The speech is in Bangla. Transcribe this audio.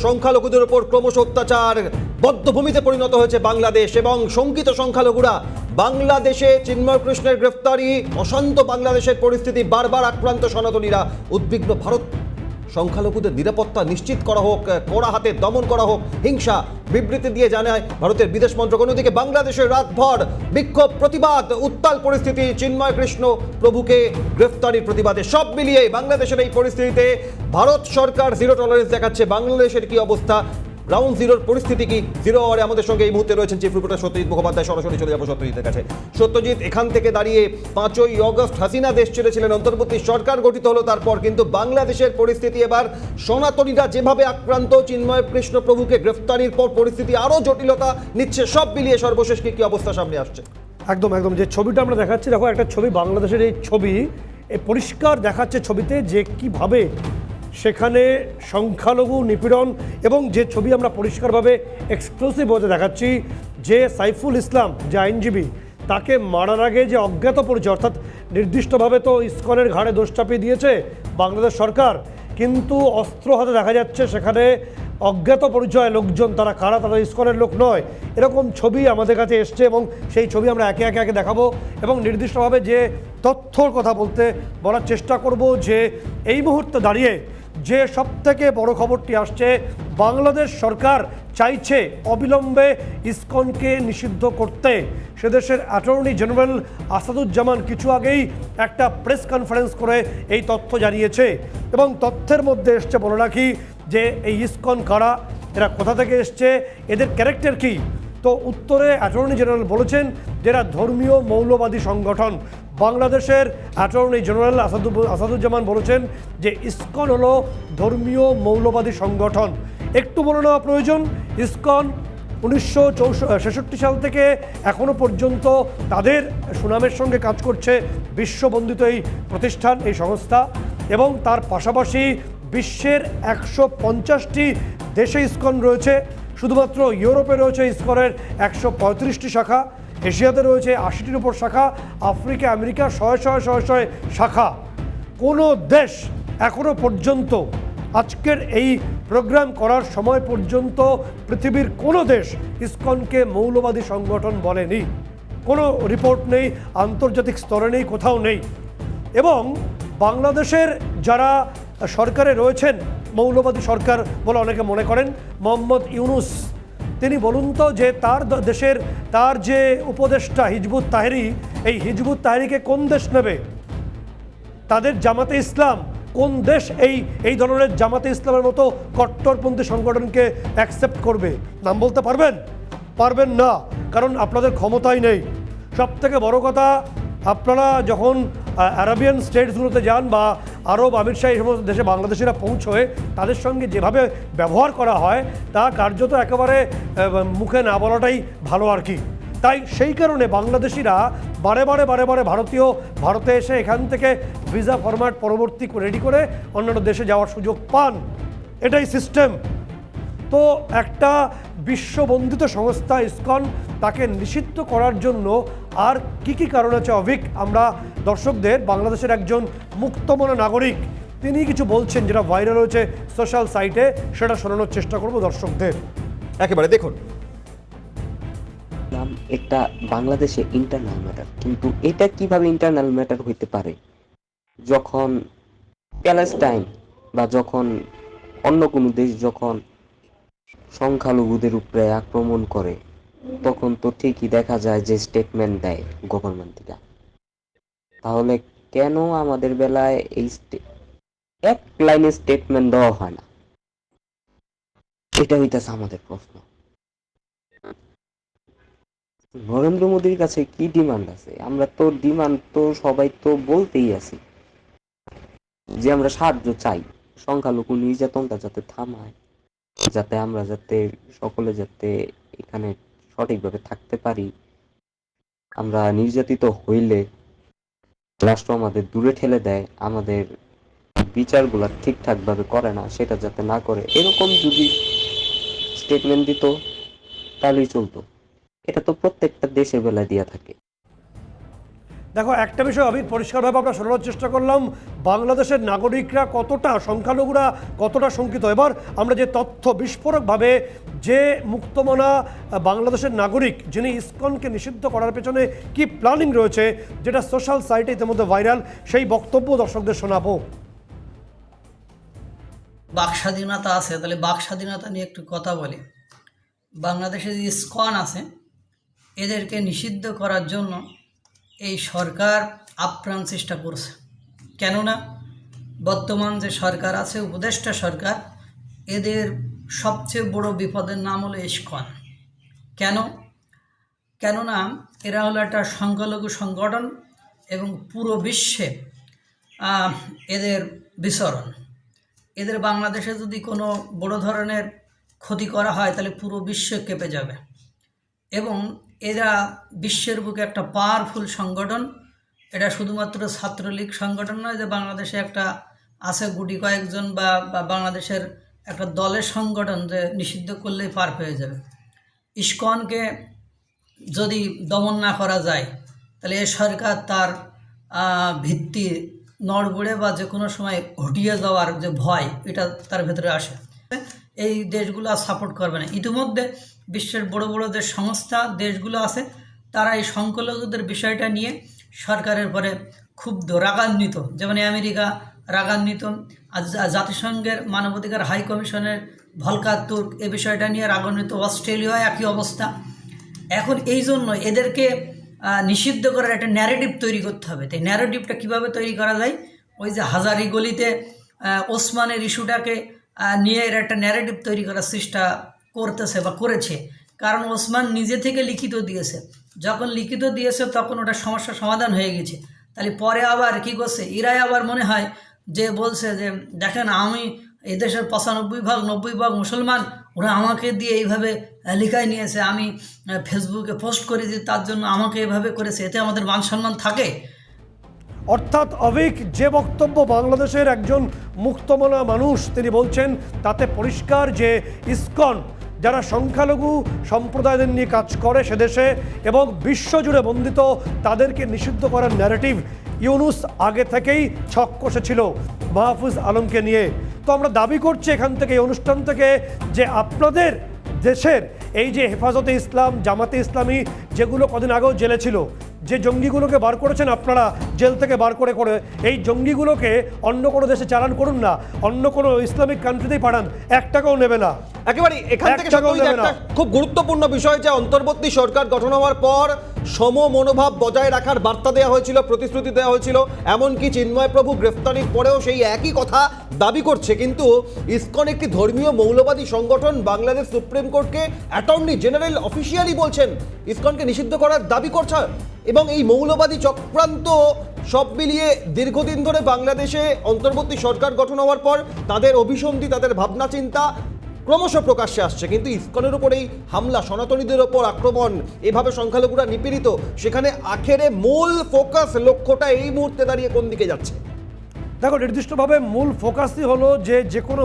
সংখ্যালঘুদের উপর ক্রমশ অত্যাচার বদ্ধভূমিতে পরিণত হয়েছে বাংলাদেশ এবং শঙ্কিত সংখ্যালঘুরা। বাংলাদেশে চিন্ময় কৃষ্ণের গ্রেফতারি, অশান্ত বাংলাদেশের পরিস্থিতি, বারবার আক্রান্ত সনাতনীরা, উদ্বিগ্ন ভারত। সংখ্যালঘুদের নিরাপত্তা নিশ্চিত করা হোক, কড়া হাতে দমন করা হোক হিংসা। বিবৃতি দিয়ে জানায় ভারতের বিদেশ মন্ত্রক। অন্যদিকে বাংলাদেশের রাতভর বিক্ষোভ, প্রতিবাদ, উত্তাল পরিস্থিতি চিন্ময় কৃষ্ণ প্রভুকে গ্রেফতারির প্রতিবাদে। সব মিলিয়ে বাংলাদেশের এই পরিস্থিতিতে ভারত সরকার জিরো টলারেন্স দেখাচ্ছে। বাংলাদেশের কি অবস্থা, গ্রাউন্ড জিরোর পরিস্থিতি কি? জিরো আওয়ারে আমাদের সঙ্গে এই মুহূর্তে রয়েছেন চিফ রিপোর্টার সত্যজিৎ মুখোপাধ্যায়। সরাসরি চলে যাবো সত্যজিতের কাছে। সত্যজিৎ, এখান থেকে দাঁড়িয়ে 5ই অগস্ট হাসিনা দেশ ছেড়েছিলেন, অন্তর্বর্তী সরকার গঠিত হলো তারপর, কিন্তু বাংলাদেশের পরিস্থিতি এবার সনাতনীরা যেভাবে আক্রান্ত, চিন্ময় কৃষ্ণ প্রভুকে গ্রেফতারির পর পরিস্থিতি আরও জটিলতা নিচ্ছে। সব মিলিয়ে সর্বশেষ কি অবস্থা সামনে আসছে? একদম যে ছবিটা আমরা দেখাচ্ছি, দেখো একটা ছবি, বাংলাদেশের এই ছবি পরিষ্কার দেখাচ্ছে ছবিতে যে কিভাবে সেখানে সংখ্যালঘু নিপীড়ন। এবং যে ছবি আমরা পরিষ্কারভাবে এক্সক্লুসিভ হতে দেখাচ্ছি, যে সাইফুল ইসলাম যে আইনজীবী, তাকে মারার আগে যে অজ্ঞাত পরিচয়, অর্থাৎ নির্দিষ্টভাবে তো ইসকনের ঘাড়ে দোষ চাপিয়ে দিয়েছে বাংলাদেশ সরকার, কিন্তু অস্ত্র হাতে দেখা যাচ্ছে সেখানে অজ্ঞাত পরিচয় লোকজন। তারা কারা? তারা ইসকনের লোক নয়। এরকম ছবি আমাদের কাছে এসছে এবং সেই ছবি আমরা একে একে দেখাবো এবং নির্দিষ্টভাবে যে তথ্যর কথা বলার চেষ্টা করব যে এই মুহূর্তে দাঁড়িয়ে যে সবথেকে বড় খবরটি আসছে, বাংলাদেশ সরকার চাইছে অবিলম্বে ইসকনকে নিষিদ্ধ করতে। সে দেশের অ্যাটর্নি জেনারেল আসাদুজ্জামান কিছু আগেই একটা প্রেস কনফারেন্স করে এই তথ্য জানিয়েছে এবং তথ্যের মধ্যে এসছে, বলে রাখি, যে এই ইসকন কারা, এরা কোথা থেকে এসছে, এদের ক্যারেক্টার কী। তো উত্তরে অ্যাটর্নি জেনারেল বলেছেন যে এরা ধর্মীয় মৌলবাদী সংগঠন। বাংলাদেশের অ্যাটর্নি জেনারেল আসাদুজ্জামান বলেছেন যে ইসকন হলো ধর্মীয় মৌলবাদী সংগঠন। একটু বলে নেওয়া প্রয়োজন, ইসকন 1966 সাল থেকে এখনও পর্যন্ত তাদের সুনামের সঙ্গে কাজ করছে বিশ্ববন্দিত এই প্রতিষ্ঠান, এই সংস্থা, এবং তার পাশাপাশি বিশ্বের 150টি দেশে ইসকন রয়েছে। শুধুমাত্র ইউরোপে রয়েছে ইসকনের 135টি শাখা, এশিয়াতে রয়েছে 80টির উপর শাখা, আফ্রিকা আমেরিকা শয়ে শাখা। কোনো দেশ এখনও পর্যন্ত, আজকের এই প্রোগ্রাম করার সময় পর্যন্ত, পৃথিবীর কোনো দেশ ইসকনকে মৌলবাদী সংগঠন বলেনি। কোনো রিপোর্ট নেই, আন্তর্জাতিক স্তরে নেই, কোথাও নেই। এবং বাংলাদেশের যারা সরকারে রয়েছেন, মৌলবাদী সরকার বলে অনেকে মনে করেন, মোহাম্মদ ইউনুস, তিনি বলুন তো যে তার দেশের তার যে উপদেষ্টা হিজবুত তাহরি, এই হিজবুত তাহরিকে কোন দেশ নেবে? তাদের জামাতে ইসলাম কোন দেশ এই ধরনের জামাতে ইসলামের মতো কট্টরপন্থী সংগঠনকে অ্যাকসেপ্ট করবে? নাম বলতে পারবেন? পারবেন না, কারণ আপনাদের ক্ষমতাই নেই। সবথেকে বড় কথা, আপনারা যখন আরবিয়ান স্টেটসগুলোতে যান বা আরব আমির এই সমস্ত দেশে বাংলাদেশিরা পৌঁছয়, তাদের সঙ্গে যেভাবে ব্যবহার করা হয় তা কার্যত একেবারে মুখে না বলাটাই ভালো আর কি। তাই সেই কারণে বাংলাদেশিরা বারে বারে ভারতে এসে এখান থেকে ভিসা ফরম্যাট পরবর্তী রেডি করে অন্যান্য দেশে যাওয়ার সুযোগ পান। এটাই সিস্টেম। তো একটা বিশ্ববন্দিত সংস্থা ইসকন, তাকে নিষিদ্ধ করার জন্য আর কি কারণ আছে অভিক, আমরা দর্শকদের, বাংলাদেশের একজন মুক্তমনা নাগরিক, তিনি কিছু বলছেন যেটা ভাইরাল হয়েছে সোশ্যাল সাইটে, সেটা শোনানোর চেষ্টা করব দর্শকদের। একেবারে দেখুন। একটা বাংলাদেশে ইন্টারনাল ম্যাটার, কিন্তু এটা কিভাবে ইন্টারনাল ম্যাটার হইতে পারে? যখন প্যালেস্টাইন বা যখন অন্য কোনো দেশ যখন সংখ্যালঘুদের উপরে আক্রমণ করে, তখন তো ঠিকই দেখা যায় যে স্টেটমেন্ট দেয় গভর্নমেন্টরা। তাহলে কেন আমাদের বেলায় এই এক লাইনে স্টেটমেন্ট দেওয়া হয় না? এটা হইতেছে আমাদের প্রশ্ন। নরেন্দ্র মোদীর কাছে কি ডিমান্ড আছে? আমরা তো ডিমান্ড তো সবাই তো বলতেই আছি যে আমরা সাহায্য চাই, সংখ্যালঘু নির্যাতনটা যাতে থামায়, যাতে আমরা সকলে এখানে সঠিকভাবে থাকতে পারি। আমরা নির্যাতিত হইলে রাষ্ট্র আমাদের দূরে ঠেলে দেয়, আমাদের বিচারগুলা ঠিকঠাক ভাবে করে না, সেটা যাতে না করে, এরকম যদি স্টেটমেন্ট দিত তাহলেই চলতো। এটা তো প্রত্যেকটা দেশের বেলায় দিয়া থাকে। দেখো, একটা বিষয় আমি পরিষ্কারভাবে আমরা শোনানোর চেষ্টা করলাম, বাংলাদেশের নাগরিকরা কতটা, সংখ্যালঘুরা কতটা শঙ্কিত। এবার আমরা যে তথ্য বিস্ফোরকভাবে যে মুক্তমনা বাংলাদেশের নাগরিক যিনি ইসকনকে নিষিদ্ধ করার পেছনে কি প্ল্যানিং রয়েছে, যেটা সোশ্যাল সাইটে ইতিমধ্যে ভাইরাল, সেই বক্তব্য দর্শকদের শোনাবো। বাক স্বাধীনতা আছে, তাহলে বাক স্বাধীনতা নিয়ে একটু কথা বলি। বাংলাদেশে যে ইসকন আছে এদেরকে নিষিদ্ধ করার জন্য এই সরকার আপ্রাণ চেষ্টা করছে। কেননা বর্তমান যে সরকার আছে, উপদেষ্টা সরকার, এদের সবচেয়ে বড় বিপদের নাম হলো ইসকন। কেননা এরা হলো একটা সংখ্যালঘু সংগঠন এবং পুরো বিশ্বে এদের বিচরণ। এদের বাংলাদেশে যদি কোনো বড় ধরনের ক্ষতি করা হয় তাহলে পুরো বিশ্ব কেঁপে যাবে। এবং এরা বিশ্বের বুকে একটা পাওয়ারফুল সংগঠন। এটা শুধুমাত্র ছাত্রলীগ সংগঠন নয় যে বাংলাদেশে একটা আছে গুটি কয়েকজন বা বাংলাদেশের একটা দলের সংগঠন যে নিষিদ্ধ করলেই পার হয়ে যাবে। ইসকনকে যদি দমন না করা যায় তাহলে এ সরকার তার ভিত্তি নড়বড়ে বা যে কোনো সময় হটিয়ে যাওয়ার যে ভয়, এটা তার ভেতরে আসে। এই দেশগুলো সাপোর্ট করবে না। ইতিমধ্যে বিশ্বের বড় বড় যে সংস্থা দেশগুলো আছে তারা এই সংখ্যালঘুদের বিষয়টা নিয়ে সরকারের পরে ক্ষুব্ধ, রাগান্বিত। যেমন আমেরিকা রাগান্বিত, জাতিসংঘের মানবাধিকার হাই কমিশনের ভলকার তুর্ক এ বিষয়টা নিয়ে রাগান্বিত, অস্ট্রেলিয়া একই অবস্থা। এখন এই জন্য এদেরকে নিষিদ্ধ করার একটা ন্যারেটিভ তৈরি করতে হবে। তাই ন্যারেটিভটা কীভাবে তৈরি করা যায়, ওই যে হাজারি গলিতে ওসমানের ইস্যুটাকে নিয়ে এর একটা ন্যারেটিভ তৈরি করার চেষ্টা করতেছে বা করেছে। কারণ ওসমান নিজে থেকে লিখিত দিয়েছে, যখন লিখিত দিয়েছে তখন ওটা সমস্যার সমাধান হয়ে গেছে। তাহলে পরে আবার কী করছে, এরাই আবার মনে হয় যে বলছে যে দেখেন আমি এদেশের 95-90% মুসলমান, ওরা আমাকে দিয়ে এইভাবে লিখাই নিয়েছে, আমি ফেসবুকে পোস্ট করেছি তার জন্য আমাকে এভাবে করেছে, এতে আমাদের মান সম্মান থাকে। অর্থাৎ অভিক যে বক্তব্য বাংলাদেশের একজন মুক্তমনা মানুষ তিনি বলছেন, তাতে পরিষ্কার যে ইসকন যারা সংখ্যালঘু সম্প্রদায়দের নিয়ে কাজ করে সেদেশে এবং বিশ্বজুড়ে বন্দিত, তাদেরকে নিষিদ্ধ করার ন্যারেটিভ ইউনুস আগে থেকেই ছক কষেছিল মাহফুজ আলমকে নিয়ে। তো আমরা দাবি করছি এখান থেকে, এই অনুষ্ঠান থেকে, যে আপনাদের দেশের এই যে হেফাজতে ইসলাম, জামাতে ইসলামী, যেগুলো কদিন আগেও জেলে ছিল, যে জঙ্গিগুলোকে বার করেছেন আপনারা জেল থেকে বার করে করে, এই জঙ্গিগুলোকে অন্য কোনো দেশে চালান করুন না, অন্য কোনো ইসলামিক কান্ট্রিতেই পাঠান, 1 টাকাও নেবে না। একেবারে এখান থেকে একটা খুব গুরুত্বপূর্ণ বিষয় যে অন্তর্বর্তী সরকার গঠন হওয়ার পর সম মনোভাব বজায় রাখার বার্তা দেওয়া হয়েছিল, প্রতিশ্রুতি দেওয়া হয়েছিল। এমনকি চিন্ময় প্রভু গ্রেফতারির পরেও সেই একই কথা দাবি করছে। কিন্তু ইসকন একটি ধর্মীয় মৌলবাদী সংগঠন, বাংলাদেশ সুপ্রিম কোর্টকে অ্যাটর্নি জেনারেল অফিসিয়ালি বলছেন ইসকনকে নিষিদ্ধ করার দাবি করছে। এবং এই মৌলবাদী চক্রান্ত সব মিলিয়ে দীর্ঘদিন ধরে বাংলাদেশে অন্তর্বর্তী সরকার গঠন হওয়ার পর তাদের অভিসন্ধি, তাদের ভাবনা চিন্তা ক্রমশ প্রকাশ্যে আসছে। কিন্তু ইসকনের উপর এই হামলা, সনাতনীদের ওপর আক্রমণ, এভাবে সংখ্যালঘুরা নিপীড়িত, সেখানে আখেরে মূল ফোকাস, লক্ষ্যটা এই মুহূর্তে দাঁড়িয়ে কোন দিকে যাচ্ছে? দেখো, নির্দিষ্টভাবে মূল ফোকাসই হলো যে কোনো